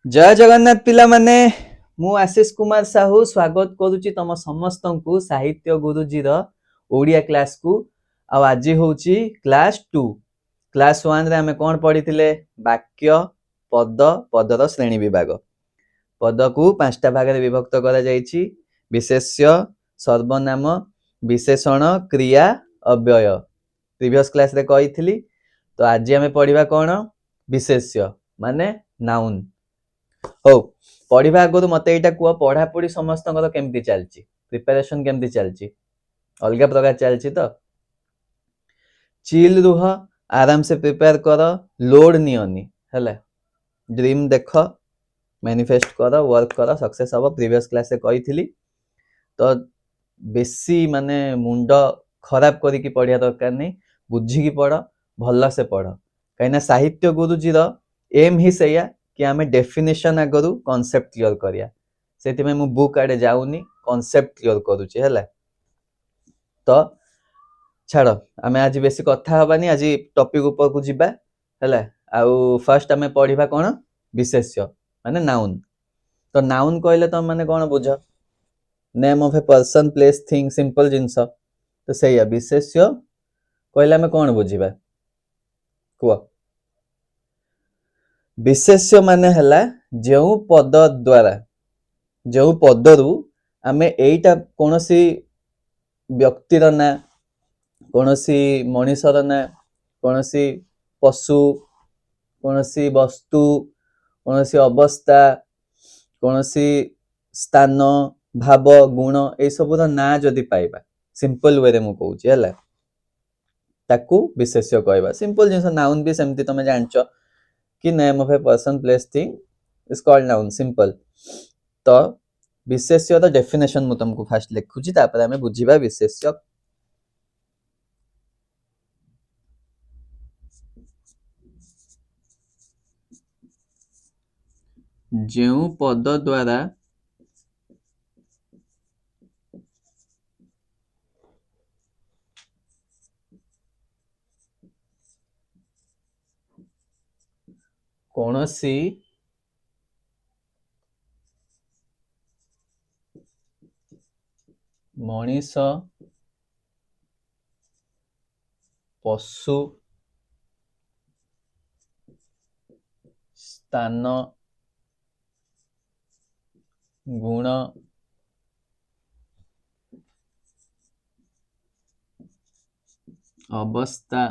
जय जगन्नाथ पिला माने मु आशीष कुमार साहू स्वागत करुच्ची तम समस्त को साहित्य गुरुजी ओडिया क्लास को आज हूँ क्लास 2 क्लास 1 रे आमे कौन पढ़ी वाक्य पद पदर श्रेणी विभाग पद को 5टा भाग में विभक्त करा जायछि विशेष्य सर्वनाम विशेषण क्रिया अव्यय प्रीवियस क्लास रे कही तो आज आमे पढ़िबा कौन विशेष्य माने नाउन हो पढ़ा आगु मत यहाँ कह पढ़ापढ़ी समस्त केमती चलती प्रिपेरेशन केमती चलती अलग प्रकार चलती तो चिल रुह आराम से प्रिपेयर कर लोड नियनी है ड्रीम देख मैनिफेस्ट कर वर्क कर सक्सेस हम प्रीवियस क्लास कही तो बेसी माने मुंड खराब करके पढ़िया दरकार नहीं बुझिकी पढ़ भल से पढ़ कहीं साहित्य गुरुजी एम ही सैया कि आमे डेफिनेशन आगरू कॉन्सेप्ट क्लियर करिया सेति में मु बुक आडे जाउनी कॉन्सेप्ट क्लियर करूची हैला तो छाड़ो आमे आज बेसी कथा हबानी आज टॉपिक ऊपर को जिबा हैला आउ फर्स्ट आमे पढ़िबा कोन विशेष्य माने नाउन तो नाउन कहले तो माने कोन बुझ name of a person place thing simple जिंस तो सैया विशेष्य कहले आमे कोन बुझिबा को विशेष्य माने हला जो पद द्वारा जो पदरु आमे एटा कोनोसी व्यक्तिर ना कोनोसी मनीषर ना कोनोसी पशु कोनोसी वस्तु कोनोसी अवस्था कोनोसी स्थान भाव गुण ए सबुर ना जदि पाइबा सिंपल वे रे मु कहूची हला ताकू विशेष्य कहबा सिंपल जिंस नाउन भी सेमती तमे जानचो कि name of a person place thing is called noun simple तो विशेष्य तो डेफिनेशन मु तुमको फास्ट लिखुची तापर हमें बुझिबा विशेष्य जो पद द्वारा कोनोसी मनीष पशु स्थान गुण अवस्था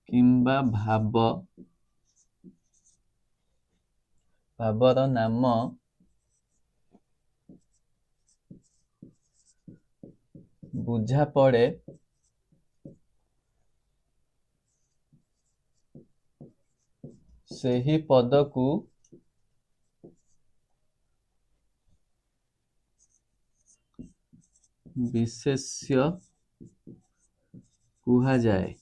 किंबा भावर नाम बुझा पड़े सही पद को विशेष्य कुहा जाए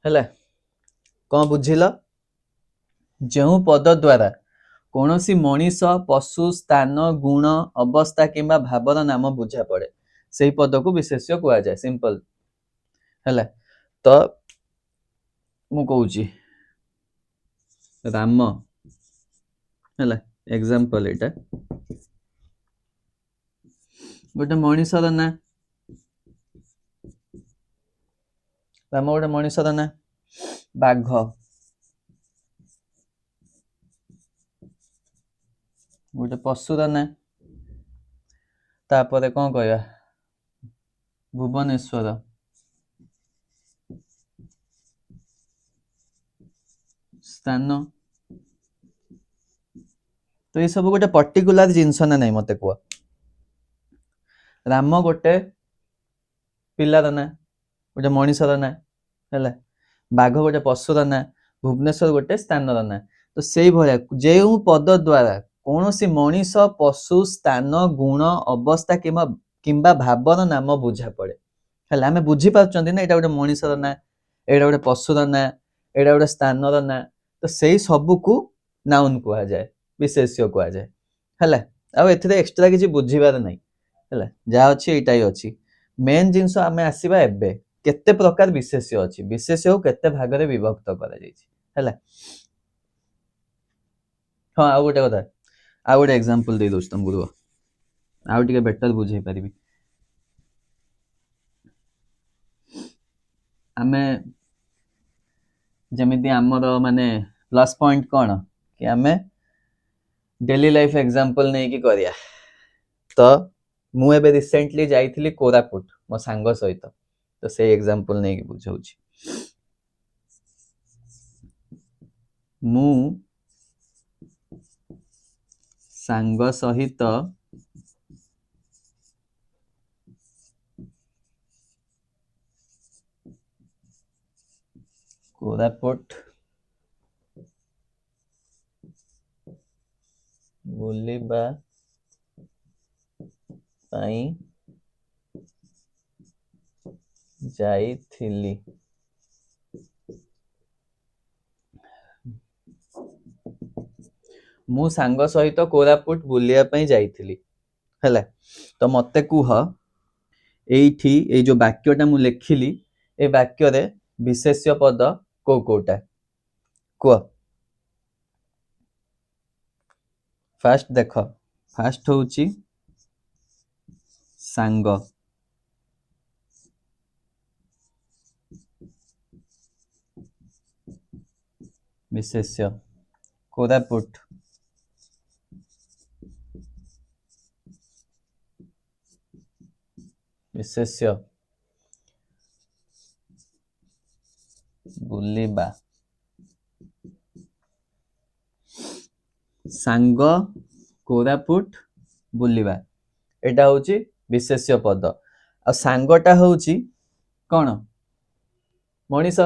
हैला कौन बुझिल जो पद द्वारा कौनसी मनीष पशु स्थान गुण अवस्था किंबा भावर नाम बुझा पड़े सही पद को विशेष्य कुहा जाए सिंपल हैला तो मु कहूची राम हैला एग्जांपल एटा गोटे मनीषर ना राम गोटे मनीषर ना बाघ गोटे पशुर ना तापर कौन कहवा भुवनेश्वर स्थान तो ये सब गोटे पर्टिकुलर जिनस ना नहीं मते कह राम गोटे पिलार ना गोटे मनीषर ना है बाघ गोटे पशुर ना भुवनेश्वर गोटे स्थानर ना तो से भाया जो पद द्वारा कौन सी मनीष पशु स्थान गुण अवस्था किंबा भावर नाम बुझा पड़े है आम बुझी पार्टी ना यहाँ गोटे मनीषर ना यहाँ गोटे पशुर ना यहाँ गोटे स्थानर ना तो से सबू को नाउन कह जाए विशेष्य कह जाए है आउ एक्सट्रा किसी बुझीबार नहीं है जहाँ अच्छी यहाँ ही अच्छी मेन जिनस आम आसवा एबे केते प्रकार विशेष्य अछि विशेष्य को केते भाग रे विभक्त करा जायछि हैला हां आ गोटे कथा आ गोटे एग्जांपल दे दोस्त तुमको रुह आ टिके बेटर बुझे परिबी आमे जेमिति हमर माने प्लस पॉइंट कोन कि आमे डेली लाइफ एग्जांपल नै कि करिया तो मु एबे रिसेंटली जाइथिली कोरापुट मो सांग सहित तो से एग्जांपल नै कि बुझाउछि मु सांग सहित कोरापुट बुलिबा पाई जाइथिली मु सांग सहित कोरापुट बुलिया पई जाइथिली हैला तो मते कुह एइठी ए जो वाक्यटा मु लेखिली ए वाक्य रे विशेष्य पद को कोटा कुह फास्ट देख फास्ट होउची सांग विशेष्य कोरापुट विशेष्य बुलिबा सांग कोरापुट बुलिबा एटा होची विशेष्य पद आ सांगटा होची कोन मनीष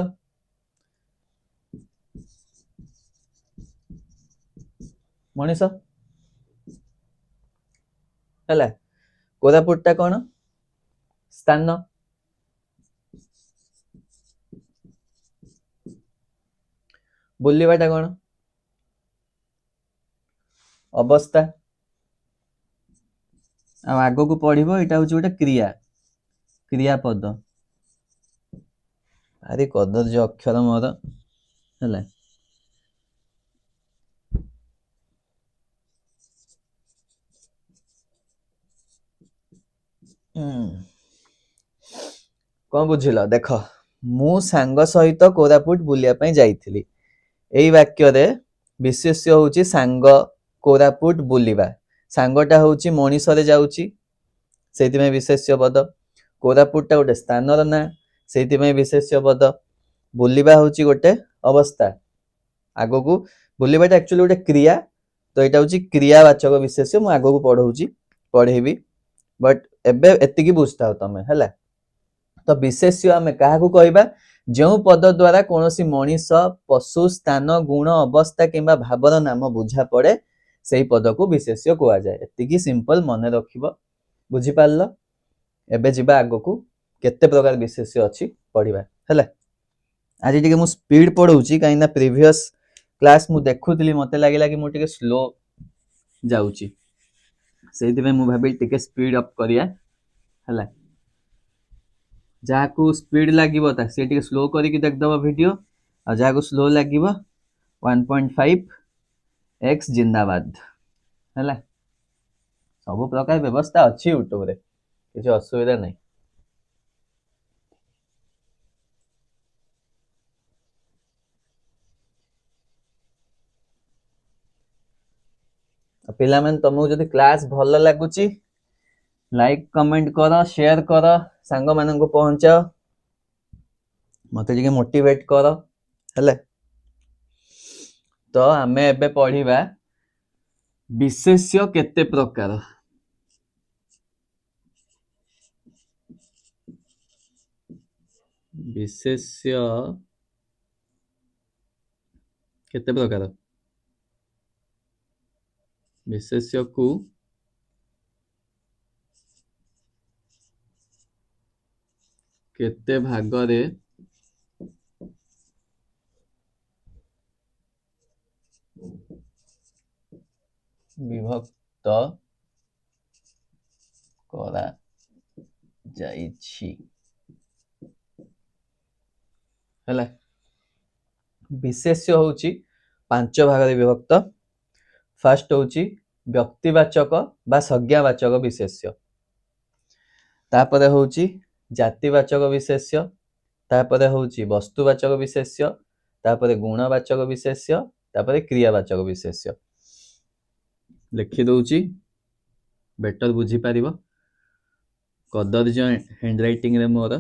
मनीष हैला कोरापुटटा कोन स्थान बुलिबाटा कोन अवस्था आ आगो को पढ़िबो एटा होची गोटे क्रिया क्रियापद अरे कदर्य अक्षर मोर हैला कौन बुझिल देख मु सांग सहित कोरापुट बुलिया पई जाइथिली एई वाक्य रे विशेष्य होची सांग कोरापुट बुलिबा सांगटा होची मनीष रे जाउची सेति में विशेष्य पद कोरापुटटा गोटे स्थान र ना सेति में विशेष्य पद बुलिबा होची गोटे अवस्था आगो को बुलिबाटा एक्चुअली गोटे क्रिया तो एटा होची क्रियावाचक विशेष्य मु आगो को पढौची पढेबी बट एबे एतिकी बुझताओ तमे हैला तो विशेष्य आमे काहा को कहबा जो पद द्वारा कोनोसी मनीष पशु स्थान गुण अवस्था किंबा भावर नाम बुझा पड़े सेही पद को विशेष्य कुआ जाए एतिकी सिंपल मने रखिबो बुझी पारलो एबे जिबा आगो को केते प्रकार विशेष्य अछि पढिबा हैला आज टिके मु स्पीड पढौची काइना प्रीवियस क्लास मु देखुतली मते लागिला कि मु टिके स्लो जाउची सेहिति में मु भाबी टिके स्पीड अप करिया हैला जाको स्पीड लागिबो ता से टिके स्लो करी कि देख दबो वीडियो आ जाको स्लो लागिबो 1.5 x जिंदाबाद हैला सब प्रकार व्यवस्था अछि YouTube रे किछ असुविधा नै पिला मन तुमको जदि क्लास भल लागुची लाइक कमेंट करो शेयर करो सांग मानन को पहुंचाओ मते जे मोटिवेट करो हैले तो हमें एबे पढिबा विशेष्य केते प्रकार विशेष्य केते प्रकार विशेष्य को केते भाग रे विभक्त करा जाइछि है। विशेष्य होची 5 भाग विभक्त। फर्स्ट होची व्यक्तिवाचक बा संज्ञावाचक विशेष्य, तापर होची जातिवाचक विशेष्य, तापर होची वस्तुवाचक विशेष्य, तापर गुणवाचक विशेष्य, तापर क्रियावाचक विशेष्य। लिखि दउची बेटर बुझी पारिबो। कदर्य हैंडराइटिंग रे मोर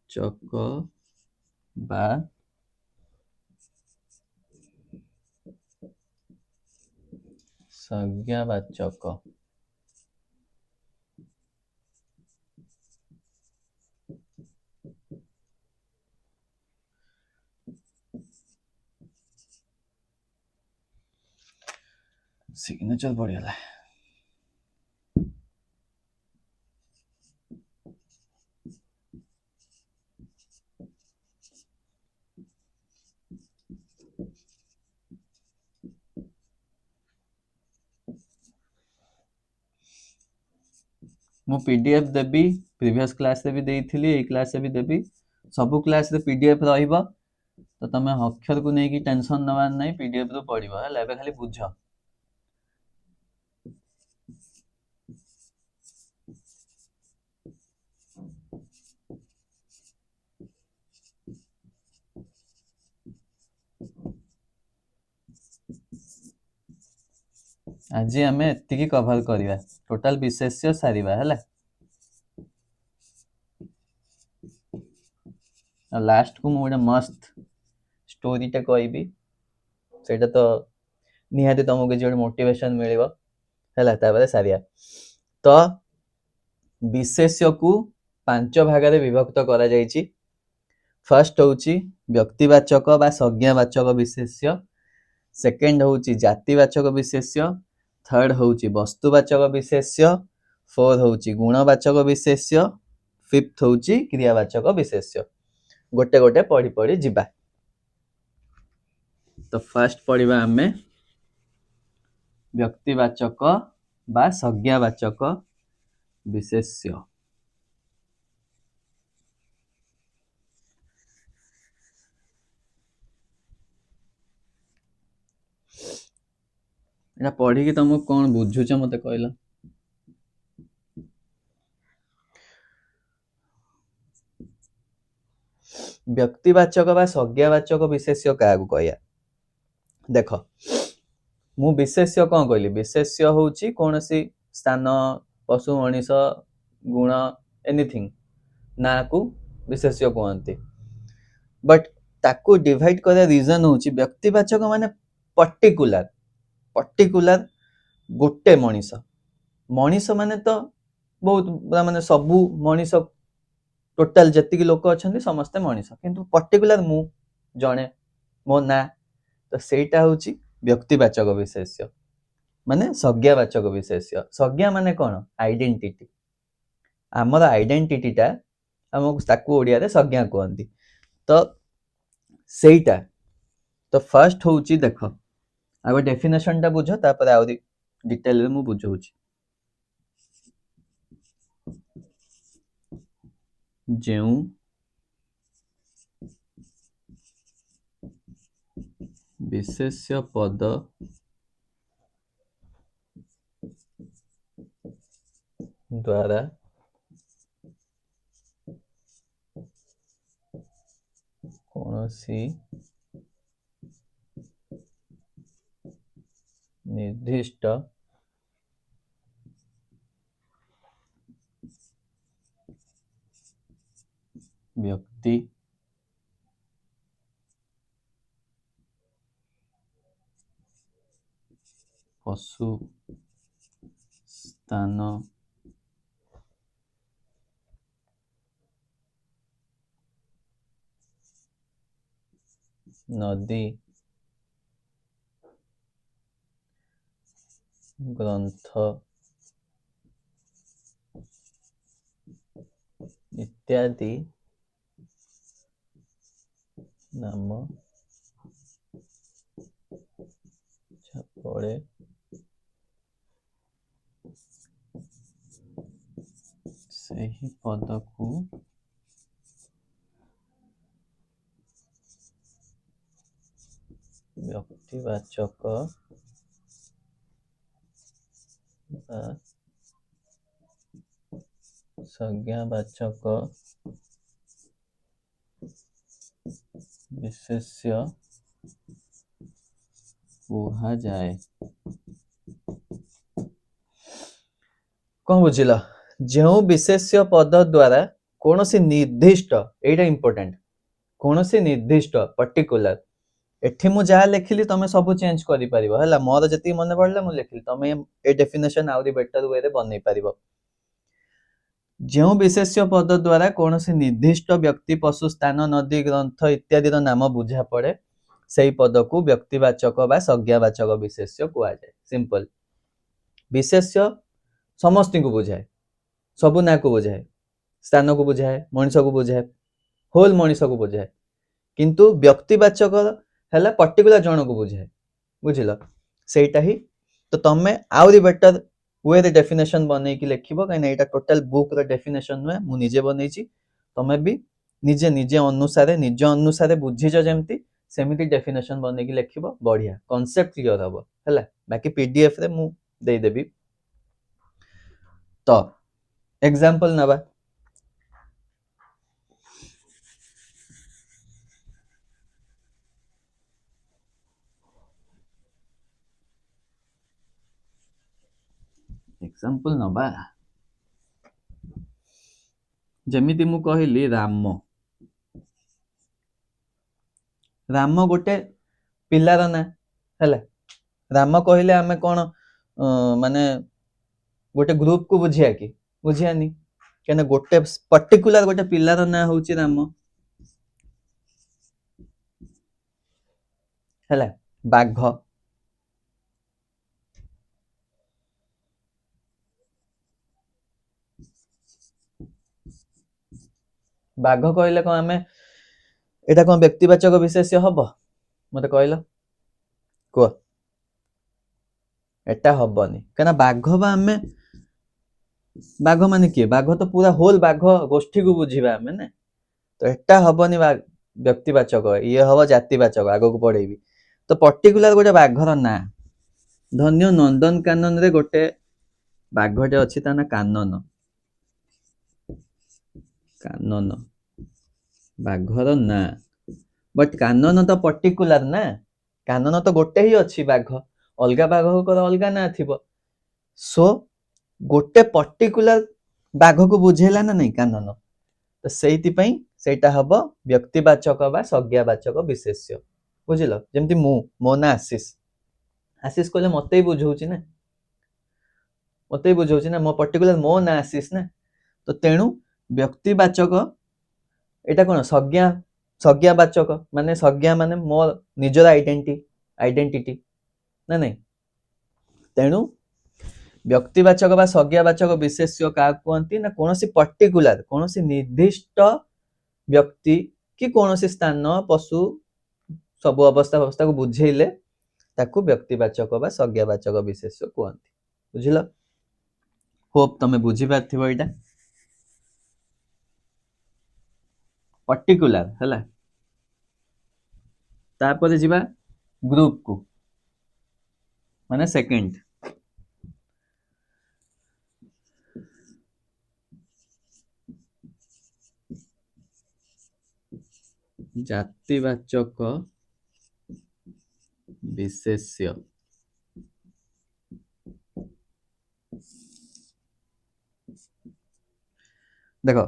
चक बा संज्ञावाचक। सिग्नेचर पड़ीगला। मु पीडीएफ देबी, प्रीवियस क्लास रे भी देइथिली, ए क्लास रे भी देबी। सबु क्लास रे पीडीएफ रहिबो, तो तमे अक्षर को नहीं कि टेंशन नवार नहीं, पीडीएफ रो पढ़िबो हला। एबे खाली बुझ। आज आम एति कभर करवा, टोटाल विशेष्य सारिबा हला। लास्ट को मुझे मस्त स्टोरी टे कहबी, सेटा तो निहाती तुमको किसी गोटे मोटिवेशन मिलिबो हला। तापर सारिया तो विशेष्य को 5 भाग रे विभक्त करा जायछि। फर्स्ट होची व्यक्तिवाचक बा संज्ञावाचक विशेष्य, सेकेंड होची जातिवाचक विशेष्य, थर्ड होची वस्तुवाचक विशेष्य, फोर्थ होची गुणवाचक विशेष्य, फिफ्थ होची क्रियावाचक विशेष्य। गोटे गोटे पढ़ी पढ़ी जिबा। तो फर्स्ट पढ़िबा आमे व्यक्तिवाचक बा संज्ञावाचक विशेष्य। एटा पढ़ी कि तुमको कौन बुझुछ मते कहला। व्यक्तिवाचक बा संज्ञावाचक विशेष्य क्या कहया। देख मु विशेष्य कौन कहली, विशेष्य होची कौनसी स्थान, पशु, मनीष, गुण, एनीथिंग ना को विशेष्य कहते। बट ताको डिवाइड करे रीजन होची व्यक्तिवाचक माने पर्टिकुलर, पर्टिकुलर गोटे मनीष। मनीष माने तो बहुत माने सबू मनीष, टोटाल जतिक लोक अच्छा समस्ते मनीष, किंतु पर्टिकुलर मु जड़े मो ना, तो सेटा होची व्यक्तिवाचक विशेष्य। माने संज्ञावाचक विशेष्य। संज्ञा माने कौन, आइडेंटिटी। आमर आइडेंटिटीटा आमको ताकू ओडिया रे संज्ञा कहंती। तो सेटा तो फर्स्ट होची देख आगे डेफिनेशन टा बुझ, तापर आउरी डिटेल रे मु बुझौची। जेउ विशेष्य पद द्वारा कौनसी निर्दिष्ट व्यक्ति, पशु, स्थान, नदी, ग्रंथ इत्यादि नाम पड़े ସେହି ପଦକୁ ବ୍ୟକ୍ତିବାଚକ ବା संज्ञावाचक विशेष्य कुहाଯାଏ। कौन बुझिल जो विशेष्य पद द्वारा कौन सी निर्दिष्ट एटा इंपोर्टेंट कौन सी निर्दिष्ट पर्टिकुलर एठी मु जहा लिखिली तमे सब चेंज करि परिबो हला मोर जति मने पड़ला मु लिखिली तमे ए डेफिनेशन आउरी बेटर वे रे बनै परिबो। जो विशेष्य पद द्वारा कौन सी निर्दिष्ट व्यक्ति पशु स्थान नदी ग्रंथ इत्यादि नाम बुझा पड़े सेही पद को व्यक्तिवाचक बा संज्ञावाचक विशेष्य कुहाଯାଏ। सिंपल विशेष्य समस्त को बुझाए सबु ना को बुझाए स्थान को बुझाए मनीष को बुझाए होल मनीष को बुझाए किंतु व्यक्तिवाचक हैला पर्टिकुलर जन को बुझाए बुझिल सेटा ही तो तमे आउरी बेटर वे रे डेफिनेशन बनै कि लिखिबो काई एटा टोटल बुक रे डेफिनेशन नुए मु निजे बनैछि तमे भी निजे निजे अनुसारे बुझिज जेमति सेमिति डेफिनेशन बनै कि लिखिबो बढ़िया कांसेप्ट क्लियर हबो हैला बाकी पीडीएफ रे मु दे देबी। तो एग्जांपल नबा एग्जांपल नबा जेमिति मु कहिली राम राम गोटे पिलार ना हैला राम कहले आमे कोन माने गोटे ग्रुप को बुझिया कि बुझियानी केना गोटे पर्टिकुलर गोटे पिलार ना होची राम हैला बाघ बाघ कहले कोन आमे एटा कोन व्यक्तिवाचक विशेष्य हबो मते कहलो को एटा हबनी केना बाघ बा आमे बाघ माने के बाघ तो पूरा होल बाघ गोष्ठी को बुझिबा आमे ने तो एटा हबनी व्यक्तिवाचक ये हबो जातिवाचक आगो को पढेबी तो पर्टिकुलर गोटे बाघर ना धन्य नंदन कानन रे गोटे बाघटे अछि ता ना कानन कानन बाघर ना बट कानन तो पर्टिकुलर ना कानन तो गोटे ही अछि बाघ अलगा बाघ को अलगा ना थिबो सो गोटे पर्टिकुलर बाघ को बुझेला ना नहीं कानन तो सेहिति पई सेटा हबो व्यक्तिवाचक बा संज्ञावाचक विशेष्य बुझिलो जेमति मो ना आशीष आशीष कहले मते ही बुझौची ना मो पर्टिकुलर मो ना आशीष ना तो तेणु व्यक्तिवाचक एटा कोन संज्ञावाचक माने संज्ञा माने मो निजर आइडेंटिटी ना नहीं तेणु व्यक्तिवाचक बा संज्ञावाचक विशेष्य का कहंती ना कोनोसी पर्टिकुलर कोनोसी निर्दिष्ट व्यक्ति कि कोनोसी स्थान पशु सब अवस्था को बुझेइले ताकू व्यक्तिवाचक बा संज्ञावाचक विशेष्य कहंती बुझिलो होप तमे बुझी पाथिबो एटा पर्टिकुलर हैला तापर जिबा ग्रुप को माने सेकंड जातिवाचक विशेष्य देखो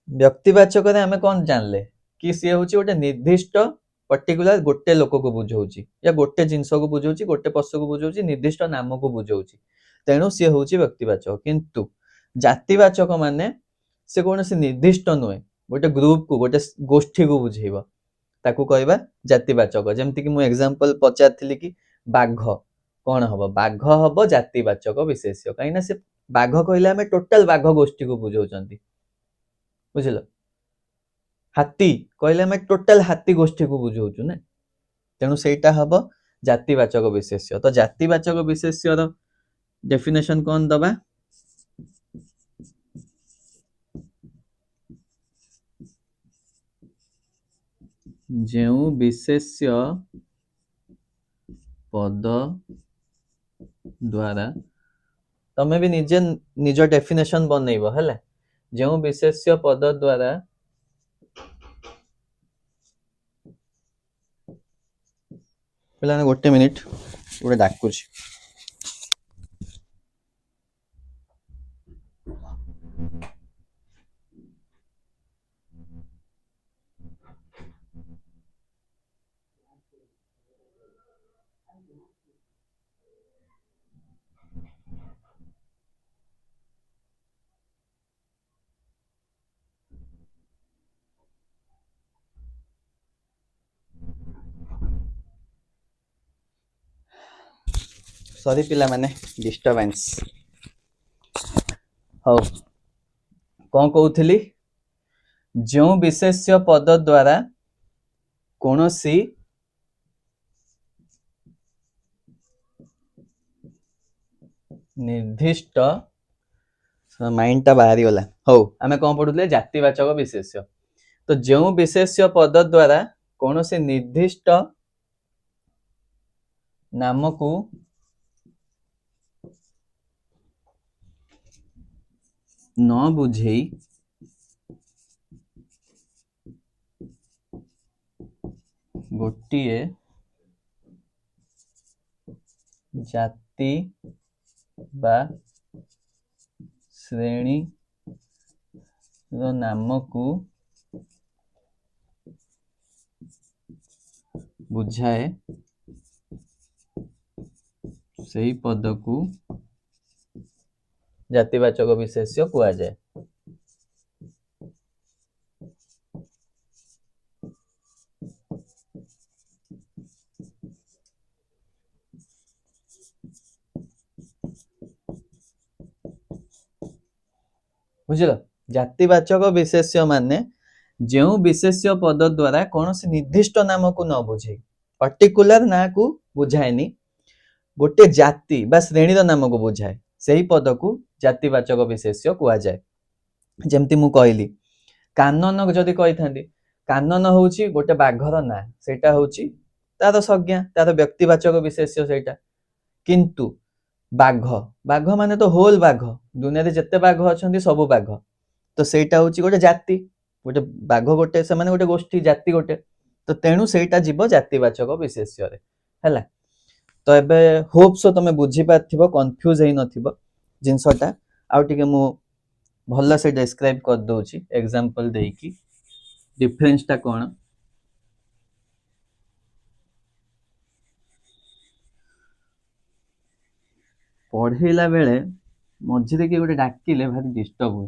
व्यक्तिवाचक रे हमें कौन जानले कि सी होची गोटे निर्दिष्ट पर्टिकुलर गोटे लोक को बुझौची या गोटे जिंस को बुझौची गोटे पशु को बुझौची निर्दिष्ट नाम को बुझौची तेणु सी होची व्यक्तिवाचक किंतु जातिवाचक माने से कोनोसी निर्दिष्ट नुए गोटे ग्रुप को गोटे गोष्ठी को बुझेइबो ताकू कहबा जातिवाचक जेमति कि मु एग्जांपल पचारथिली कि बाघ कोन हबो बाघ हबो जातिवाचक विशेष्य काईना से बाघ कहले हमें टोटल बाघ गोष्ठी को बुझौचंती बुझिलो हाथी कहले हमें टोटल हाथी गोष्ठी को बुझौचु ना तेणु सेटा हबो जातिवाचक विशेष्य तो जातिवाचक विशेष्य रो डेफिनेशन कोन दबा ଯେଉଁ ବିଶେଷ୍ୟ ପଦ ଦ୍ୱାରା ତମେ ବି ନିଜେ ନିଜ ଡେଫିନେସନ ବନେଇବ ହେଲା। ଯେଉଁ ବିଶେଷ୍ୟ ପଦ ଦ୍ୱାରା ପିଲାମାନେ ଗୋଟେ ମିନିଟ୍ ଗୋଟେ ଡାକୁଛି। ସରି ପିଲାମାନେ ଡିଷ୍ଟର୍ବାନ୍ସ। ହଉ କଣ କହୁଥିଲି, ଯେଉଁ ବିଶେଷ୍ୟ ପଦ ଦ୍ୱାରା କୌଣସି ନିର୍ଦ୍ଦିଷ୍ଟ ମାଇଣ୍ଡଟା ବାହାରିଗଲା। ହଉ ଆମେ କଣ ପଢୁଥିଲେ, ଜାତିବାଚକ ବିଶେଷ୍ୟ। ତ ଯେଉଁ ବିଶେଷ୍ୟ ପଦ ଦ୍ୱାରା କୌଣସି ନିର୍ଦ୍ଦିଷ୍ଟ ନାମକୁ ନ ବୁଝେଇ ଗୋଟିଏ ଜାତି ବା ଶ୍ରେଣୀର ନାମକୁ ବୁଝାଏ ସେହି ପଦକୁ ଜାତିବାଚକ ବିଶେଷ୍ୟ କୁହାଯାଏ। ବୁଝିଲ, ଜାତିବାଚକ ବିଶେଷ୍ୟ ମାନେ ଯେଉଁ ବିଶେଷ୍ୟ ପଦ ଦ୍ୱାରା କୌଣସି ନିର୍ଦ୍ଦିଷ୍ଟ ନାମକୁ ନ ବୁଝେଇ, ପର୍ଟିକୁଲାର ନାଁକୁ ବୁଝାଏନି, ଗୋଟେ ଜାତି ବା ଶ୍ରେଣୀର ନାମକୁ ବୁଝାଏ, ସେହି ପଦକୁ ଜାତିବାଚକ ବିଶେଷ୍ୟ କୁହାଯାଏ। ଯେମିତି ମୁଁ କହିଲି କାନନ, ଯଦି କହିଥାନ୍ତି କାନନ ହଉଛି ଗୋଟେ ବାଘର ନାଁ, ସେଇଟା ହଉଛି ତାର ସଂଜ୍ଞା, ତାର ବ୍ୟକ୍ତିବାଚକ ବିଶେଷ୍ୟ ସେଇଟା। କିନ୍ତୁ ବାଘ, ବାଘ ମାନେ ତ ହୋଲ ବାଘ, ଦୁନିଆରେ ଯେତେ ବାଘ ଅଛନ୍ତି ସବୁ ବାଘ, ତ ସେଇଟା ହଉଛି ଗୋଟେ ଜାତି, ଗୋଟେ ବାଘ ଗୋଟେ, ସେମାନେ ଗୋଟେ ଗୋଷ୍ଠୀ, ଜାତି ଗୋଟେ, ତ ତେଣୁ ସେଇଟା ଯିବ ଜାତିବାଚକ ବିଶେଷ୍ୟରେ ହେଲା। ତ ଏବେ ହୋପ୍ ସୋ ତମେ ବୁଝିପାରିଥିବ, କନଫ୍ୟୁଜ ହେଇନଥିବ ଜିନିଷଟା। ଆଉ ଟିକେ ମୁଁ ଭଲସେ ଡେସ୍କ୍ରାଇବ୍ କରିଦଉଛି ଏକ୍ସାମ୍ପଲ ଦେଇକି ଡିଫରେନ୍ସଟା କ'ଣ। ପଢେଇଲା ବେଳେ ମଝିରେ କିଏ ଗୋଟେ ଡାକିଲେ ଭାରି ଡିଷ୍ଟର୍ବ ହୁଏ,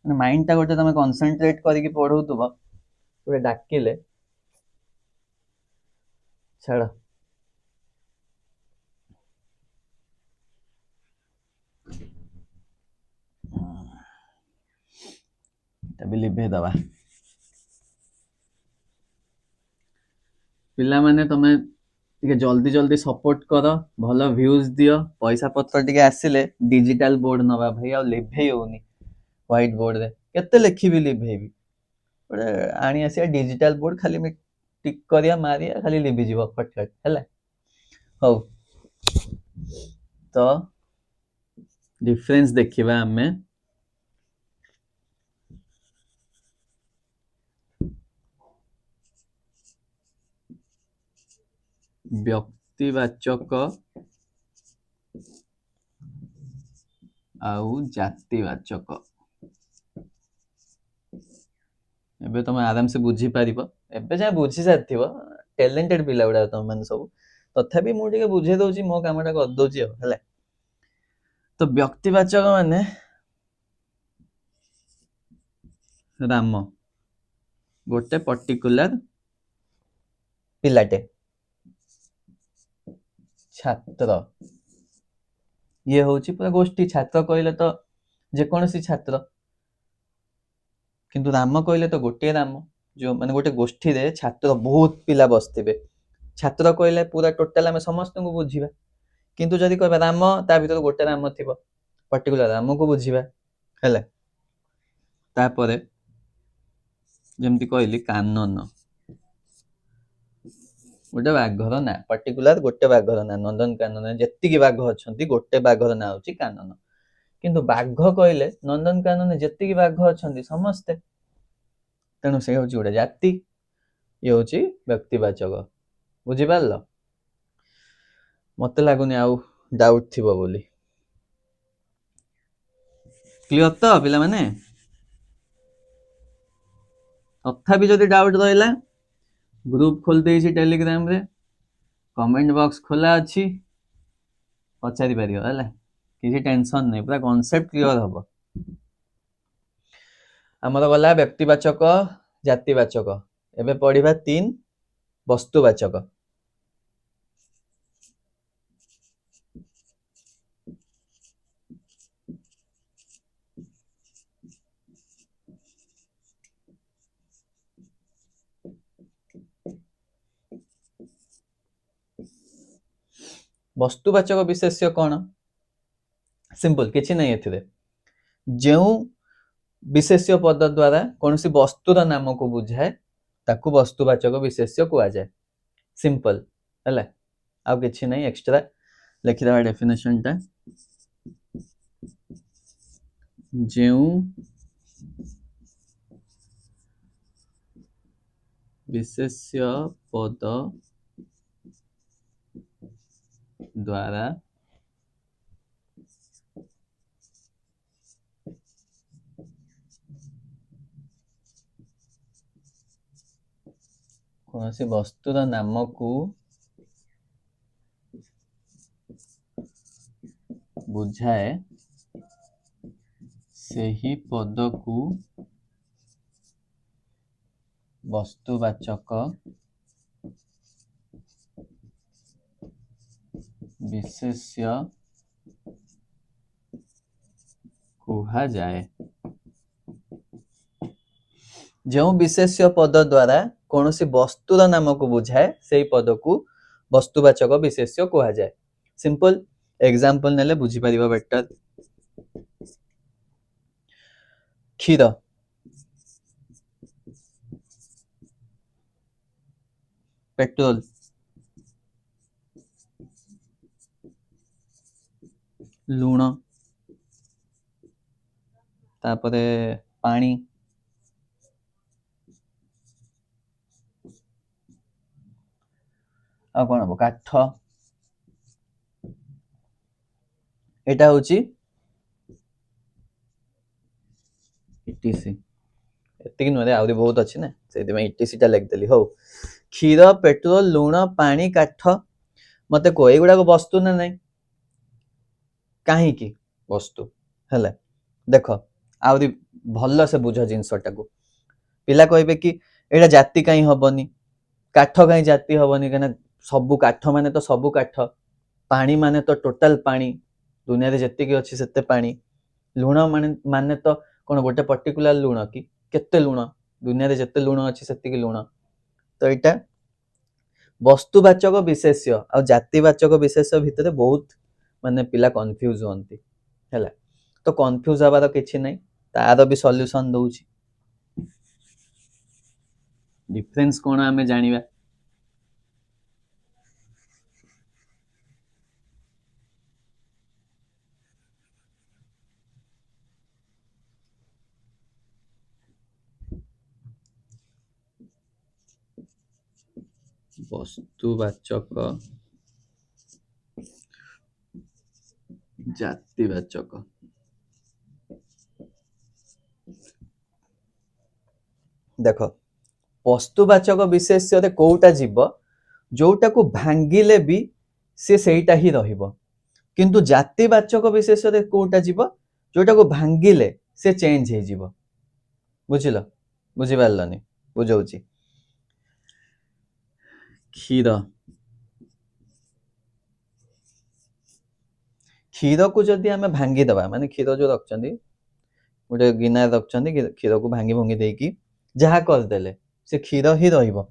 ମାନେ ମାଇଣ୍ଡଟା ଗୋଟେ ତମେ କନସେନ୍ଟ୍ରେଟ୍ କରିକି ପଢଉଥିବ, ଗୋଟେ ଡାକିଲେ ଛାଡ଼। ବି ଲିଭେଇ ଦବା। ପିଲାମାନେ ତମେ ଟିକେ ଜଲ୍ଦି ଜଲ୍ଦି ସପୋର୍ଟ କର, ଭଲ ଭ୍ୟୁଜ ଦିଅ, ପଇସା ପତ୍ର ଟିକେ ଆସିଲେ ଡିଜିଟାଲ ବୋର୍ଡ ନବା ଭାଇ, ଆଉ ଲିଭେଇ ହଉନି ହ୍ୱାଇଟ ବୋର୍ଡରେ, କେତେ ଲେଖିବି ଲିଭେଇବି, ଗୋଟେ ଆଣି ଆସିବା ଡିଜିଟାଲ ବୋର୍ଡ, ଖାଲି ଟିକ୍ କରିବା ମାରିବା, ଖାଲି ଲିଭିଯିବ ଫଟଫଟ ହେଲା। ହଉ ତ ଡିଫରେନ୍ସ ଦେଖିବା ଆମେ। ବ୍ୟକ୍ତିବାଚକ ଆଉ ଜାତିବାଚକ। ଏବେ ତମେ ଆରାମସେ ବୁଝିପାରିବ, ଏବେ ଯାଏ ବୁଝି ସାରିଥିବ, ଟ୍ୟାଲେଣ୍ଟେଡ ପିଲା ଗୁଡା ତମେ ମାନେ ସବୁ, ତଥାପି ମୁଁ ଟିକେ ବୁଝେଇ ଦଉଛି, ମୋ କାମଟା କରିଦଉଛି ଆଉ ହେଲା। ତ ବ୍ୟକ୍ତିବାଚକ ମାନେ ରାମ ଗୋଟେ ପର୍ଟିକୁଲାର ପିଲାଟେ, ଛାତ୍ର ଇଏ ହଉଛି ପୁରା ଗୋଷ୍ଠୀ, ଛାତ୍ର କହିଲେ ତ ଯେକୌଣସି ଛାତ୍ର, କିନ୍ତୁ ରାମ କହିଲେ ତ ଗୋଟିଏ ରାମ, ଯୋଉ ମାନେ ଗୋଟେ ଗୋଷ୍ଠୀରେ ଛାତ୍ର ବହୁତ ପିଲା ବସିଥିବେ, ଛାତ୍ର କହିଲେ ପୁରା ଟୋଟାଲ ଆମେ ସମସ୍ତଙ୍କୁ ବୁଝିବା, କିନ୍ତୁ ଯଦି କହିବା ରାମ, ତା ଭିତରେ ଗୋଟେ ରାମ ଥିବ, ପର୍ଟିକୁଲାର ରାମକୁ ବୁଝିବା ହେଲା। ତାପରେ ଯେମିତି କହିଲି କାନନ, गोटे बाघर ना पर्टिकुलर गोटे बाघर ना नंदनकानन जेतिकी बाघ अछंती गोटे बाघर ना होची कानन किंतु बाघ कहले नंदनकानन जेतिकी बाघ अछंती समस्ते तेणु से होची गोटे जाति ये होची व्यक्तिवाचक बुझी पारल मते लागुनी आउ डाउट थिबो बोली क्लियर तो पिला माने तथापि जदि डाउट रहिला ग्रुप खोल देइछि टेलीग्राम रे कमेंट बॉक्स खोला अछि पचारि परियो हला किसी टेंशन नहीं पूरा कांसेप्ट क्लियर हबो हमर गला व्यक्तिवाचक जातिवाचक एबे पढिबा 3 वस्तुवाचक वस्तुवाचक विशेष्य कौन सिंपल किछि नहीं एथिरे जेउ विशेष्य पद द्वारा कौन सी वस्तुर नाम को बुझाए ताकू वस्तुवाचक विशेष्य कुआ जाए सिंपल हला आ किछि नहीं एक्स्ट्रा लिखि दवा डेफिनेशन ता जेउ विशेष्य पद द्वारा कौन सी वस्तुर नाम को बुझाए सेही पद को वस्तुवाचक विशेष्य कुहा जाए जो विशेष्य पद द्वारा कौन सी वस्तुर नाम को बुझाए से पद को वस्तुवाचक विशेष्य कुहा जाए सिंपल एग्जांपल नेले बुझी परिबा बेटर क्षीर पेट्रोल लूण तापरे पानी आ कौन हम काठ एटा होची इटीसी एतिक नुरे आउरी बहुत अच्छी ना से इटीसी टा लिख देली हो क्षीर पेट्रोल लूण पानी काठ मते को एगुडा को वस्तु ना नहीं काहे की वस्तु हला देखो आउरी भल्ल से बुझ जिनसटा को पिला कहबे कि एटा जाति काई हबनी काठ काई जाति हबनी कना सबु काठ माने तो सबु काठ पानी माने तो टोटल पानी दुनिया रे जत्ते की अछि सेते पानी लूण माने तो कोन गोटे पर्टिकुलर लूण की केते लूण दुनिया रे जत्ते लूण अछि सेते की लूण तो एटा वस्तुवाचक विशेष्य आ जातिवाचक विशेष्य भितरे बहुत माने पिला कंफ्यूज होंती हैला तो कंफ्यूज हबार किछि नै तार भी सॉल्यूशन दउछि डिफरेंस कोन हमें जानिबा वस्तुवाचक जातिवाचक देखो वस्तुवाचक विशेष्य रे कोउटा जीव जोटा को भांगिले भी से सेटा ही रहिबो किंतु जातिवाचक विशेष्य रे कोउटा जीव जोटा को भांगिले से चेंज हे जीव बुझिलो बुझि पारलनी बुझौची क्षीर क्षीर को जदि आमे भांगी दबा माने क्षीर जो रखचंदी गोटे गिना रखचंदी क्षीर को भांगी भंगी देकी जहा कर देले से क्षीर ही रहिबो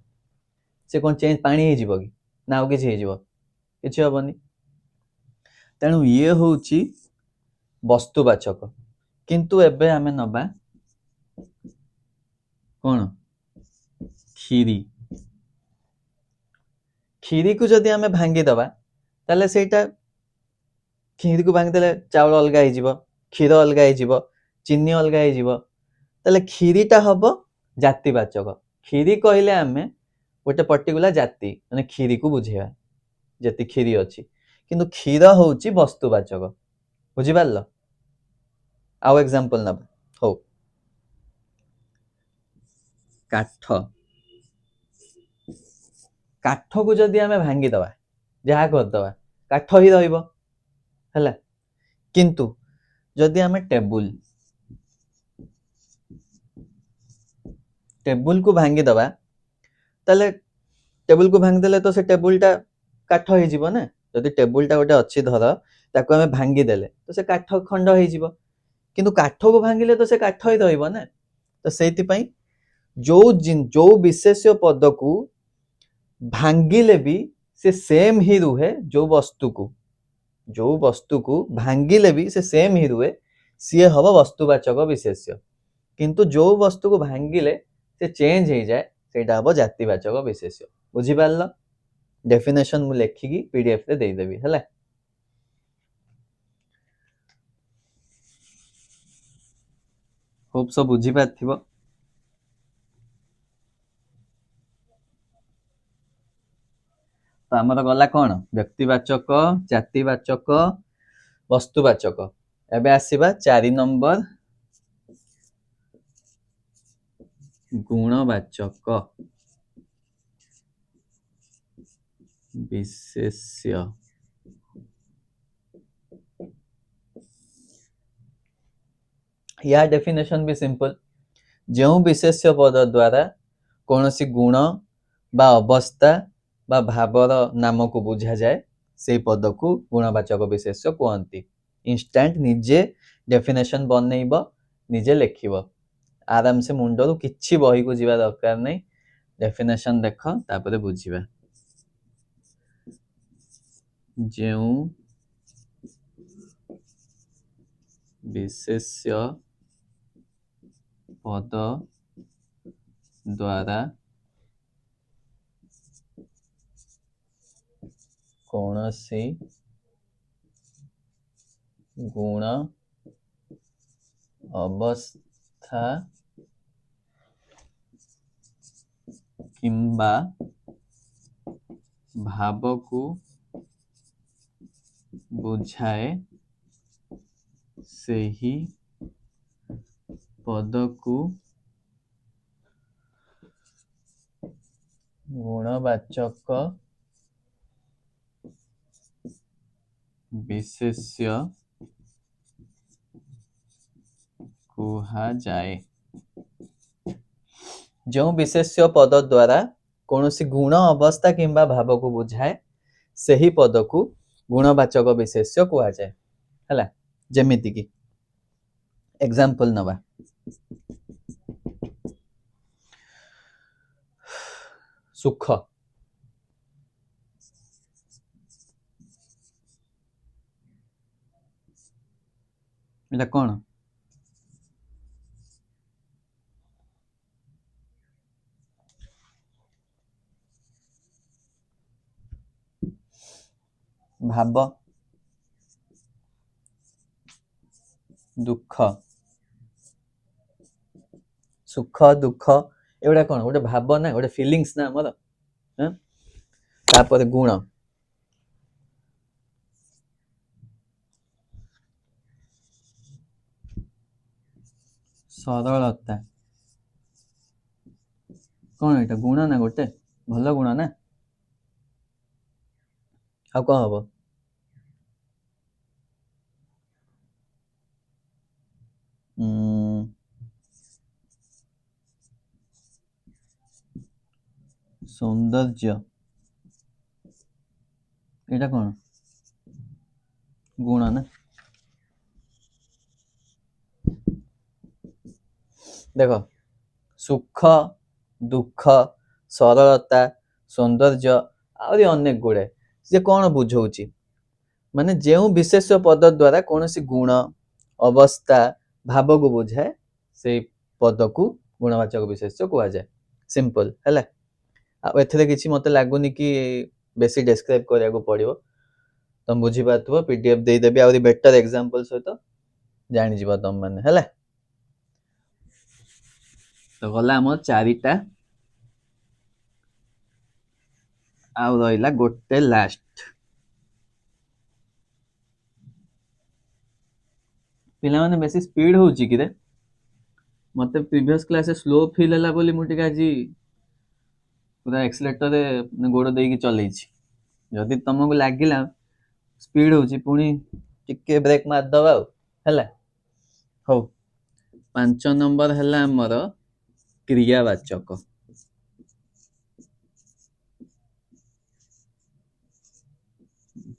से कोन चेंज पानी हे जीवो कि ना हो किछि हे जीवो किछि हबनी तेणु ये होची वस्तुवाचक किंतु एबे आमे नबा कोन क्षीरी खीरी को जदि आमे भांगी दबा ताले सेटा खीरी को भांगी देले चावल अलगा हो जिवो, क्षीर अलगा हो जिवो, चीनी अलगा हो जिवो, ताले खीरीटा हबो जातिवाचक। खीरी कहले आमे गोटे पर्टिकुलर जाति माने खीरी को बुझेबा जति खीरी अछि, किंतु क्षीर होउची वस्तुवाचक। बुझि पारलो? आउ एग्जांपल नबा हो काठ, काठ को जदि आमे भांगी दबा जहा कर दबा काठ ही रहइबो हैला, किंतु जदि आमे टेबुल टेबुल को भांगी दबा ताले टेबुल को भांगी देले तो से टेबुलटा काठ हो जिवो ना। जदि टेबुलटा गोटे अछि धर ताको आमे भांगी देले तो से काठ खंड हो जिवो, किंतु काठ को भांगिले तो से काठ ही रहइबो ना। तो सेति पई जो विशेष्य पद को भांगिले भी से सेम ही रुहे, जो वस्तु को भांगिले भी से सेम ही रुहे, सीए हबो वस्तुवाचक विशेष्य। किंतु जो वस्तु को भांगिले से चेंज हो जाए सेटा हबो जातिवाचक विशेष्य। बुझि पारलो? डेफिनेशन मु लेखिकी पीडीएफ रे देई देबी हैला। होप सब बुझि पाथिबो। तो आमर गला कौन व्यक्तिवाचक, जातिवाचक, वस्तुवाचक। एबे आसीबा 4 नंबर गुणवाचक विशेष्य। या डेफिनेशन भी सिंपल, जो विशेष्य पद द्वारा कौनसी गुण बा अवस्था बा भावर नाम को बुझा जाए से पद को गुणवाचक विशेष्य कहती। इंस्टेंट निजे डेफिनेशन बनइब, निजे लिखिब, आराम से मुंडरू किछि बही को जीवा दरकार नहीं। डेफिनेशन देख तापरे बुझिबा। जो विशेष्य पद द्वारा कौनसी गुण अवस्था किंबा भाव को बुझाए से ही पद को गुणवाचक विशेष्य कुहा जाए। जो विशेष्य पद द्वारा कौनसी गुण अवस्था किंबा भाव को बुझाए से ही पद को गुणवाचक विशेष्य कुहा जाए हैला। जेमिति की एग्जांपल नबा सुख, एटा कौन भाव, दुख, सुख दुख एगुड़ा कौन गोटे भाव ना, गोटे फिलिंग्स ना हमर। तापर गुण, सरलता, कौन एटा गुण ना, गोटे भल गुण ना। आ कौन हम सौंदर्य, एटा कौन गुण ना। देखो सुख दुख सरलता सौंदर्य आउरी अनेक गुड़े से कौन बुझाऊँ माने जो विशेष पद द्वारा कौन सी गुण अवस्था भाव को बुझाए से पद को गुणवाचक विशेष्य कह जाए। सिंपल है। एथे किसी मत लगुनि कि बेसी डिस्क्राइब करिया को पड़िबो तुम बुझी पाथबो पीडीएफ दे देबी आउरी बेटर एग्जांपल सहित जानि जिवो तुम माने हला तो गला हम चारिटा आउ रहिला गोटे लास्ट पिला माने बेसी स्पीड होउची कि रे मते प्रीवियस क्लास स्लो फील हला बोली मु टिका जी पूरा एक्सीलेटर रे गोड़ देकी चलैछि जदि तुमको लागिला स्पीड होउची पुनी टिके ब्रेक मार दबा हला हो 5 नंबर हला हमर क्रियावाचक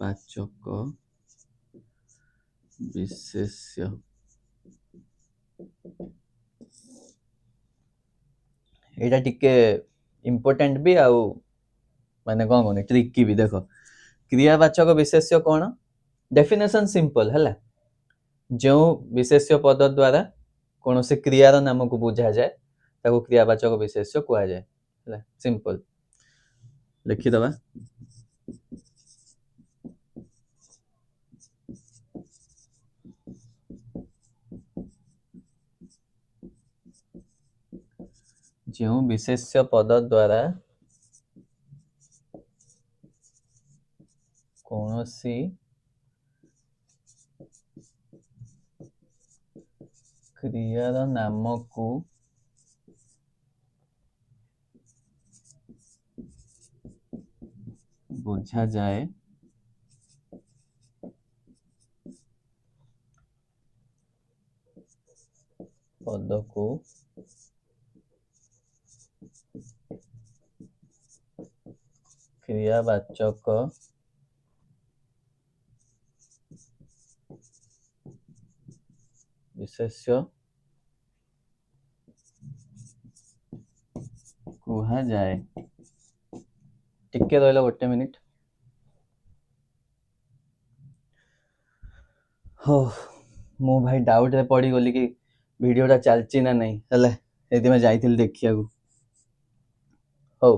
वाचक विशेष्य एटा टिके इम्पोर्टेंट भी आउ माने कोन कोन ट्रिकी भी देखो क्रियावाचक विशेष्य कोन डेफिनेशन सिंपल हला जो विशेष्य पद द्वारा कौन से क्रियार नाम को बुझा जाए ताको क्रियावाचक विशेष्य कहा जाए हला सिंपल लिखि दबा जो विशेष्य पद द्वारा कौन सी क्रियार नाम को बुझा जाए पद को क्रियावाचक विशेष्य कहा जाए टिके रहला गोटे मिनिट हो मु भाई डाउट रे पड़ी गली कि वीडियोटा चलची ना नहीं हला एति में जाइथिल देखिया को हो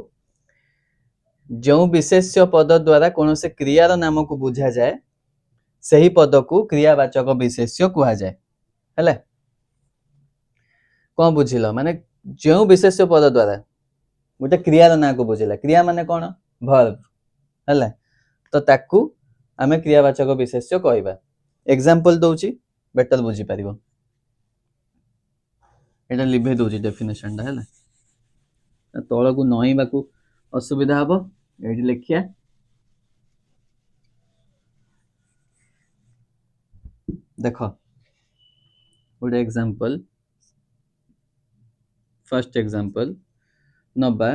जो विशेष्य पद द्वारा कौन से क्रियार नाम को बुझा जाए सही पद को क्रियावाचक विशेष्य कहा जाए हला कौन बुझिल माने जो विशेष्य पद द्वारा गोटे क्रियार ना को बुझिला क्रिया माने कौन वर्ब हला तो ताकू आमे क्रियावाचक विशेष्य कहबा एग्जांपल दउची बेटर बुझी पारिबो एटा लिभे दउची डेफिनेशन दा हला तळ को नईबा को असुविधा हबो एठी लिखिया देखो गोटे एग्जांपल फर्स्ट एग्जांपल नबा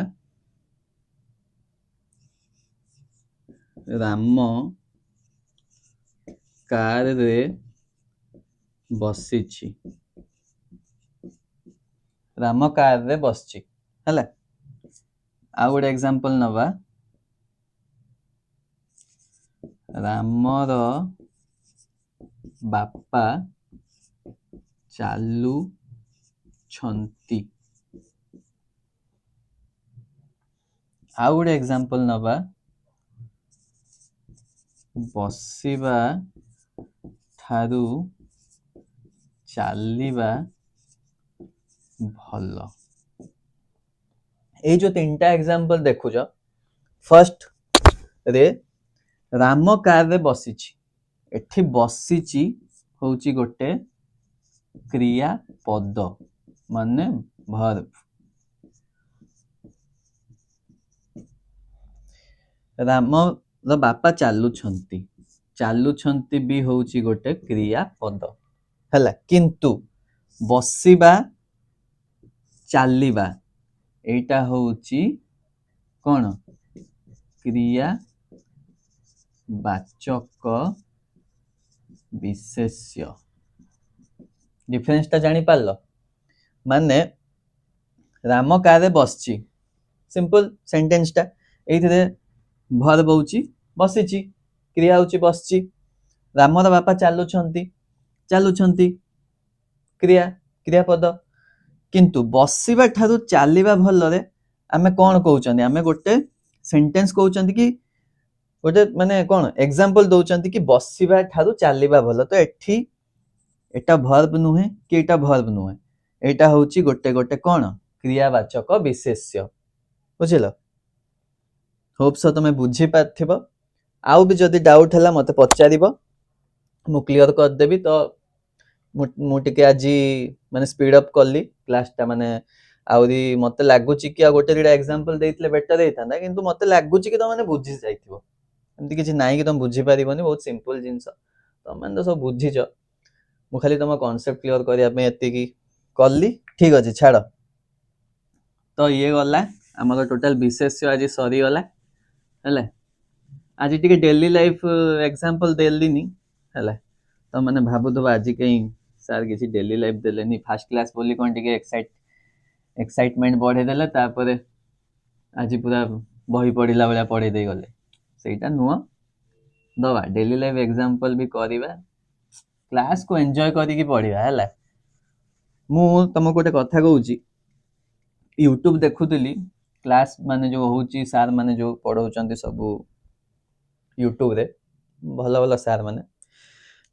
राम कार रे बसिछि राम कार रे बसछि हला आ गोटे एग्जांपल नबा रामर बापा चालू छंती आ गोटे एग्जांपल नबा बसिबा ठारू चालिबा भल ए जो तीनटा example देखुछ first ray Ram car रे बसिछि एठी बसिछि होउची गोटे क्रिया पद माने वर्ब राम रो बापा चालू छंती भी होउची गोटे क्रिया पद हला किंतु बसिबा चालिबा एटा होउची कोन क्रिया वाचक विशेष्य डिफरेंस ता जानी पारलो माने राम कार रे बसची सिंपल सेंटेंस टा एथिरे वर्ब होउची बसिची क्रिया होउची बसची रामर बापा चालू छंती क्रिया पद किंतु बसिबा ठारू चालिबा भल रे आमे कोन कहउचंदी आमे गोटे सेंटेंस कहउचंदी कि गोटे माने कौन एग्जांपल दउचंती कि बसिबा ठारू चालिबा भलो तो एठी एटा वर्ब नुहे कि एटा वर्ब नुहे एटा होची गोटे गोटे कौन क्रियावाचक विशेष्य बुझिलो होप सो तुम बुझी पार्थिबो आउ भी जदि डाउट हैला मते पचारिबो मु क्लियर कर देबी तो मु टिके आजी माने स्पीड अप करली क्लास टा माने आउरी मते लागुची कि आ गोटे दिडा एग्जांपल देइतले बेटर देइथांदा किंतु मते लागुची कि त माने बुझी जाइथिबो एमती किछि नाही कि तुम बुझी पारिबोनी बहुत सिंपल जिंस तो माने तो सब बुझीछ मु खाली तुम कांसेप्ट क्लियर करिया पे एति की करली ठीक अछि छाड़ तो ये गला हमर टोटल विशेष्य आज सरी गला हेले आज टिके डेली लाइफ एग्जांपल देलिनी हेले तो माने भाबुथबो आज कहीं सर किसी डेली लाइफ देलेनी फर्स्ट क्लास बोली कोन टिके एक्साइटमेंट बढ़े देले तापरे आज पूरा बही पढ़िला बेला पढ़े दे गले सेटा नुआ दवा डेली लाइफ एग्जांपल भी करिबा क्लास को एंजॉय करिकी पढ़िबा हैला मु तुमको गोटे कथा कहूची यूट्यूब देखुतली क्लास माने जो होची सार माने जो पढ़ाउचंती सब यूट्यूब रे भलो भलो सार माने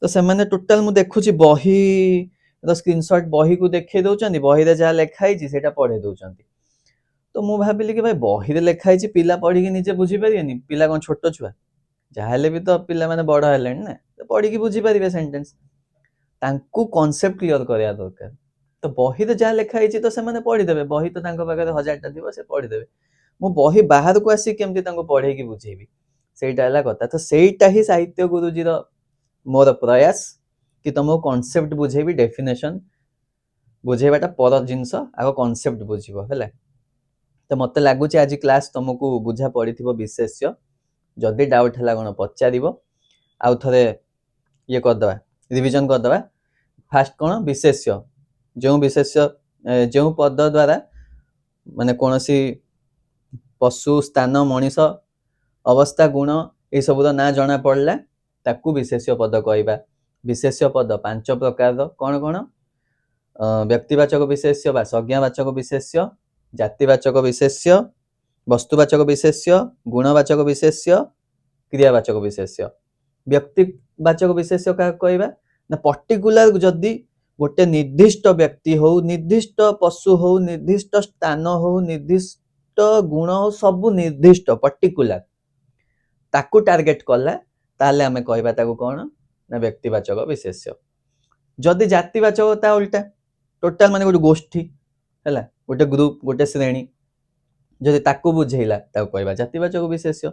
तो से माने टोटल मु देखुची बही रो स्क्रीनशॉट बही को देखे दउचंती बही रे जा लेखा हिची सेटा पढ़े दउचंती तो मु भाबिली कि भाई बही रे लेखा हिची पिला पढ़ी के निजे बुझी परियनी पिला कोन छोटो छुआ जाहेले भी तो पिला माने बड़ हेलेन ना तो पढ़ी के बुझी परिबे सेंटेंस तांकू कांसेप्ट क्लियर करिया दरकार तो बही रे जा लेखा हिची तो से माने पढ़ी देबे बही तो तांको पाखे 1000 टा दिबो से पढ़ी देबे मु बही बाहर को आसी केमती तांको पढ़े की बुझेबी सेटा हला कथा तो सेटा ही साहित्य गुरुजी रो मोर प्रयास कि तुमको कांसेप्ट बुझेबी डेफिनेशन बुझेबाटा पर जिंस आगो कांसेप्ट बुझिबो हैला तो मते लागु आज क्लास तुमको बुझा पड़िथिबो विशेष्य जदि डाउट हला कोन पचारिबो आउ थरे ये कर दवा रिवीजन कर दवा फास्ट कोन विशेष्य जो पद द्वारा माने कोनोसी पशु स्थान मनीष अवस्था गुण ए सब ना जना पड़ला ताकू विशेष्य पद कहबा विशेष्य पद 5 प्रकार कौन कौन व्यक्तिवाचक विशेष्य बा संज्ञावाचक विशेष्य जातिवाचक विशेष्य वस्तुवाचक विशेष्य गुणवाचक विशेष्य क्रियावाचक विशेष्य व्यक्तिवाचक विशेष्य का कहबा ना पर्टिकुलर जदी गोटे निर्दिष्ट व्यक्ति हो निर्दिष्ट पशु हो निर्दिष्ट स्थान हो निर्दिष्ट गुण हो सब निर्दिष्ट पर्टिकुलर ताकू टार्गेट कला ताले हमें कहबा ताकू कोन ना व्यक्तिवाचक विशेष्य जदि जातिवाचक ता उल्टा टोटल माने गोटे गोष्ठी हैला गोटे ग्रुप गोटे श्रेणी जदि ताकू बुझेला ताकू कहबा जातिवाचक विशेष्य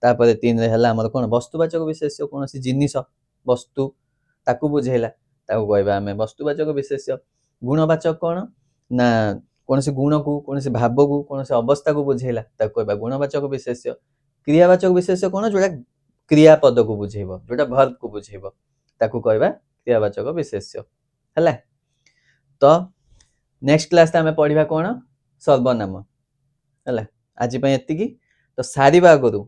तापर 3 रे हला हमर कोन वस्तुवाचक विशेष्य कोनसी जिनिस वस्तु ताकू बुझेला ताकू कहबा हमें वस्तुवाचक विशेष्य गुणवाचक कोन ना कोनसी गुण को कोनसी भाव को कोनसी अवस्था को बुझेला ताकू कहबा गुणवाचक विशेष्य क्रियावाचक विशेष्य कोन जोटा क्रियापद को बुझेबो जोटा वर्ब को बुझेबो ताकू कहबा क्रियावाचक विशेष्य हला तो नेक्स्ट क्लास हमें पढ़िबा कोन सर्वनाम हला आज पय एति की तो सारिबा गरु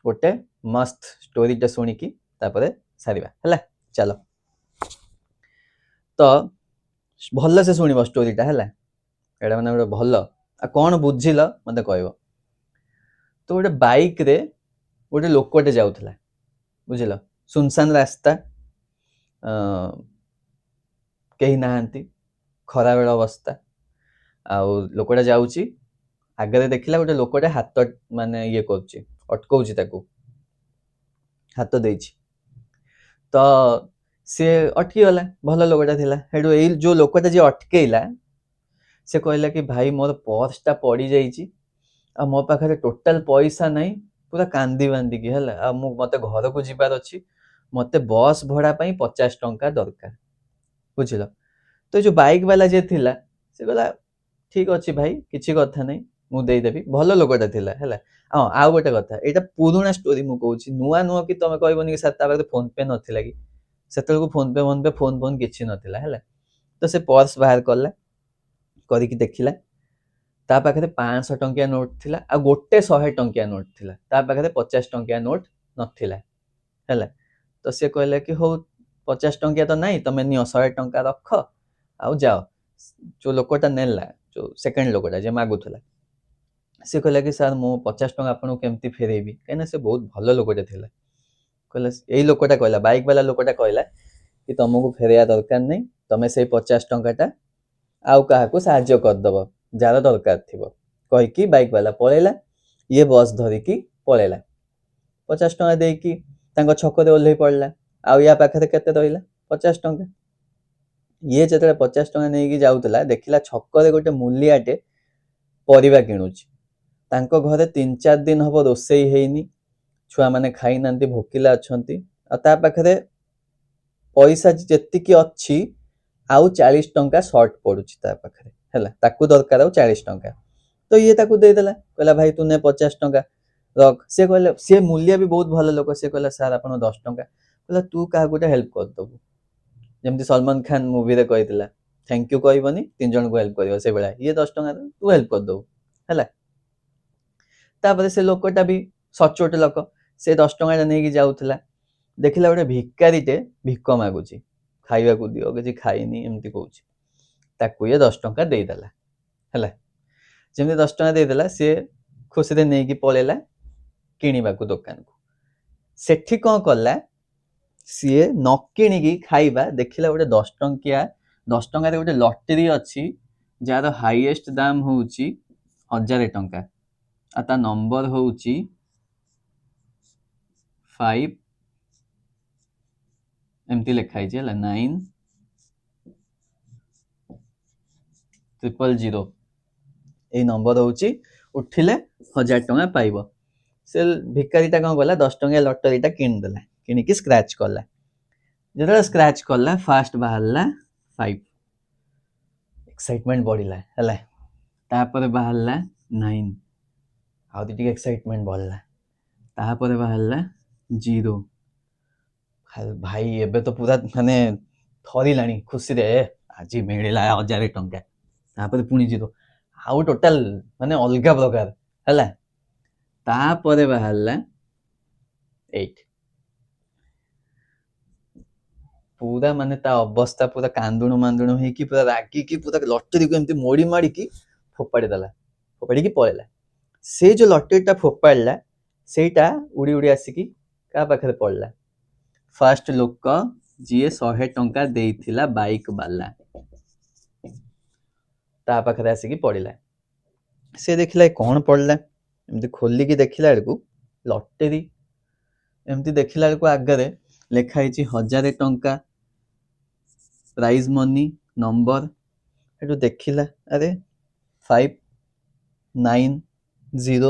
गोटे मस्त स्टोरी टे सुनी की तापरे सारिबा हला चलो तो भल्ल से सुनिबो स्टोरी टा हला एडा माने गोटे भल्ल आ कोन बुझिलो मते कहबो तो गोटे बाइक रे गोटे लोकटे जाउथला बुझिलो सुनसान रास्ता कहीं नाहांती खरा बेल अवस्था आउ लोकटा जाउची आगे देखिला गोटे लोकटे हाथ माने ये करची अटकाउची ताकू हाथ देइची तो से अटकी गला भल लोकटा थिला हेडू ए जो लोकटा जे अटकेइला से कहला कि भाई मोर पर्स टा पड़ी जाइची आ मो पाखरे टोटल पैसा नहीं पूरा कांदी बांदी की हला आ मते घर को जिबार अछि मते बस भड़ा पई 50 टंका दरकार बुझिलो तो जो बाइक वाला जे थिला से कहला ठीक अछि भाई किछि कथा नहीं मु देई देबी भलो लोकटा थिला हला हां आ गोटे कथा एटा पुराना स्टोरी मु कहूची नुआ नुआ कि तमे कहबोनी कि सत्ता बारे फोन पे नथिला कि सेतल को फोन पे फोन किछि नथिला हला तो से पर्स बाहर करला करी कि देखिला ता पाखरे 500 टंकिया नोट थिला आ गोटे 100 टंकिया नोट थिला ता पाखरे 50 टंकिया नोट नथिला हैला तो से कहले कि हो 50 टंकिया तो नहीं तमे नियो 100 टंका रख आउ जाओ जो लोकटा नेला जो सेकंड लोकटा जे मागुथला ସେ କହିଲା କି ସାର୍ ମୁଁ 50 ଟଙ୍କା ଆପଣଙ୍କୁ କେମିତି ଫେରେଇବି, କାହିଁକିନା ସେ ବହୁତ ଭଲ ଲୋକଟେ ଥିଲା। କହିଲା ଏଇ ଲୋକଟା କହିଲା, ବାଇକ୍ ବାଲା ଲୋକଟା କହିଲା କି ତମକୁ ଫେରେଇବା ଦରକାର ନାହିଁ, ତମେ ସେଇ 50 ଟଙ୍କାଟା ଆଉ କାହାକୁ ସାହାଯ୍ୟ କରିଦବ ଯାହାର ଦରକାର ଥିବ, କହିକି ବାଇକ୍ ବାଲା ପଳେଇଲା। ଇଏ ବସ୍ ଧରିକି ପଳେଇଲା, 50 ଟଙ୍କା ଦେଇକି ତାଙ୍କ ଛକରେ ଓହ୍ଲେଇ ପଡ଼ିଲା। ଆଉ ୟା ପାଖରେ କେତେ ରହିଲା? 50 ଟଙ୍କା। ଇଏ ଯେତେବେଳେ 50 ଟଙ୍କା ନେଇକି ଯାଉଥିଲା, ଦେଖିଲା ଛକରେ ଗୋଟେ ମୂଲିଆଟେ ପରିବା କିଣୁଛି। ତାଙ୍କ ଘରେ 3-4 ଦିନ ହବ ରୋଷେଇ ହେଇନି, ଛୁଆମାନେ ଖାଇନାହାନ୍ତି, ଭୋକିଲା ଅଛନ୍ତି, ଆଉ ତା ପାଖରେ ପଇସା ଯେତିକି ଅଛି ଆଉ 40 ଟଙ୍କା ସର୍ଟ ପଡୁଛି ତା ପାଖରେ, ହେଲା, ତାକୁ ଦରକାର ଆଉ 40 ଟଙ୍କା। ତ ଇଏ ତାକୁ ଦେଇଦେଲା, କହିଲା ଭାଇ ତୁ ନେ 50 ଟଙ୍କା ରଖ। ସେ କହିଲେ, ସେ ମୂଲିଆ ବି ବହୁତ ଭଲ ଲୋକ, ସେ କହିଲା ସାର୍ ଆପଣ 10 ଟଙ୍କା। କହିଲା ତୁ କାହାକୁ ଗୋଟେ ହେଲ୍ପ କରିଦବୁ, ଯେମିତି ସଲମାନ ଖାନ ମୁଭିରେ କହିଥିଲା ଥ୍ୟାଙ୍କ ୟୁ କହିବନି 3 ଜଣଙ୍କୁ ହେଲ୍ପ କରିବ, ସେଇଭଳିଆ ଇଏ 10 ଟଙ୍କା ତୁ ହେଲ୍ପ କରିଦବୁ, ହେଲା। ତାପରେ ସେ ଲୋକଟା ବି ସଚ୍ଚୋଟ ଲୋକ, ସେ 10 ଟଙ୍କାଟା ନେଇକି ଯାଉଥିଲା, ଦେଖିଲା ଗୋଟେ ଭିକାରୀଟେ ଭିକ ମାଗୁଛି, ଖାଇବାକୁ ଦିଅ, କିଛି ଖାଇନି ଏମିତି କହୁଛି। ତାକୁ ଇଏ 10 ଟଙ୍କା ଦେଇଦେଲା, ହେଲା। ଯେମିତି 10 ଟଙ୍କା ଦେଇଦେଲା, ସିଏ ଖୁସିରେ ନେଇକି ପଳେଇଲା କିଣିବାକୁ ଦୋକାନକୁ। ସେଠି କ'ଣ କଲା, ସିଏ ନ କିଣିକି ଖାଇବା ଦେଖିଲା ଗୋଟେ 10 ଟଙ୍କାରେ ଗୋଟେ ଲଟେରୀ ଅଛି ଯାହାର ହାଇଏଷ୍ଟ ଦାମ ହଉଛି 1000 ଟଙ୍କା, ଆଉ ତା ନମ୍ବର ହଉଛି 5 ଏମିତି ଲେଖା ହେଇଛି, ହେଲା, 9000। ଏଇ ନମ୍ବର ହଉଛି, ଉଠିଲେ 1000 ଟଙ୍କା ପାଇବ। ସେ ଭିକାରୀଟା କ'ଣ କଲା, 10 ଟଙ୍କିଆ ଲଟେରୀଟା କିଣିଦେଲା, କିଣିକି ସ୍କ୍ରାଚ୍ କଲା। ଯେତେବେଳେ ସ୍କ୍ରାଚ୍ କଲା, ଫାଷ୍ଟ ବାହାରିଲା 5, ଏକ୍ସାଇଟମେଣ୍ଟ ବଢିଲା, ହେଲା। ତାପରେ ବାହାରିଲା 9, ଆହୁରି ଟିକେ ଏକ୍ସାଇଟମେଣ୍ଟ ବଢିଲା। ତାପରେ ବାହାରିଲା 0। ଭାଇ ଏବେ ତ ପୁରା ମାନେ ଥରିଲାଣି ଖୁସିରେ, ଆଜି ମିଳିଲା 1000 ଟଙ୍କା। ତାପରେ ପୁଣି 0, ଆଉ ଟୋଟାଲ ମାନେ ଅଲଗା ପ୍ରକାର, ହେଲା। ତାପରେ ବାହାରିଲା 8, ପୁରା ମାନେ ତା ଅବସ୍ଥା ପୁରା କାନ୍ଦୁଣୁ ମାନ୍ଦୁଣୁ ହେଇକି ପୁରା ରାଗିକି ପୁରା ଲଟେରୀକୁ ଏମିତି ମୋଡ଼ି ମାଡ଼ିକି ଫୋପାଡ଼ି ଦେଲା, ଫୋପାଡ଼ିକି ପଳେଇଲା। ସେ ଯୋଉ ଲଟେରୀଟା ଫୋପାଡ଼ିଲା ସେଇଟା ଉଡ଼ି ଉଡ଼ି ଆସିକି କାହା ପାଖରେ ପଡ଼ିଲା, ଫାଷ୍ଟ ଲୋକ ଯିଏ 100 ଟଙ୍କା ଦେଇଥିଲା ବାଇକ୍ ବାଲା, ତା ପାଖରେ ଆସିକି ପଡ଼ିଲା। ସେ ଦେଖିଲା କ'ଣ ପଡ଼ିଲା, ଏମିତି ଖୋଲିକି ଦେଖିଲା ବେଳକୁ ଲଟେରୀ, ଏମିତି ଦେଖିଲା ବେଳକୁ ଆଗରେ ଲେଖା ହେଇଛି 1000 ଟଙ୍କା ପ୍ରାଇଜ ମନି ନମ୍ବର। ସେଠୁ ଦେଖିଲା, ଆରେ 5900,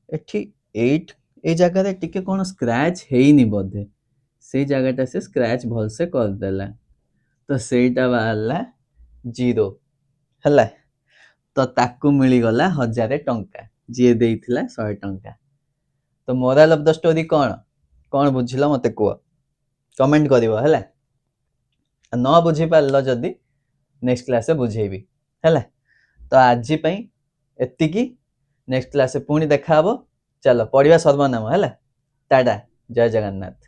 ଏଠି 8, এই ଜାଗାରେ ଟିକେ କ'ଣ ସ୍କ୍ରାଚ୍ ହେଇନି ବୋଧେ, ସେଇ ଜାଗାଟା ସେ ସ୍କ୍ରାଚ୍ ଭଲସେ କରିଦେଲା, ତ ସେଇଟା ବାହାରିଲା 0, ହେଲା। ତ ତାକୁ ମିଳିଗଲା 1000 ଟଙ୍କା, ଯିଏ ଦେଇଥିଲା 100 ଟଙ୍କା। ତ ମୋରାଲ ଅଫ ଦ ଷ୍ଟୋରି କ'ଣ ବୁଝିଲ ମତେ କୁହ, କମେଣ୍ଟ କରିବ, ହେଲା। ନ ବୁଝିପାରିଲ ଯଦି ନେକ୍ସଟ କ୍ଲାସରେ ବୁଝେଇବି, ହେଲା। ତ ଆଜି ପାଇଁ ଏତିକି, ନେକ୍ସଟ କ୍ଲାସରେ ପୁଣି ଦେଖା ହବ। ଚାଲ ପଢିବା ସର୍ବନାମ, ହେଲା। ଟାଟା, ଜୟ ଜଗନ୍ନାଥ।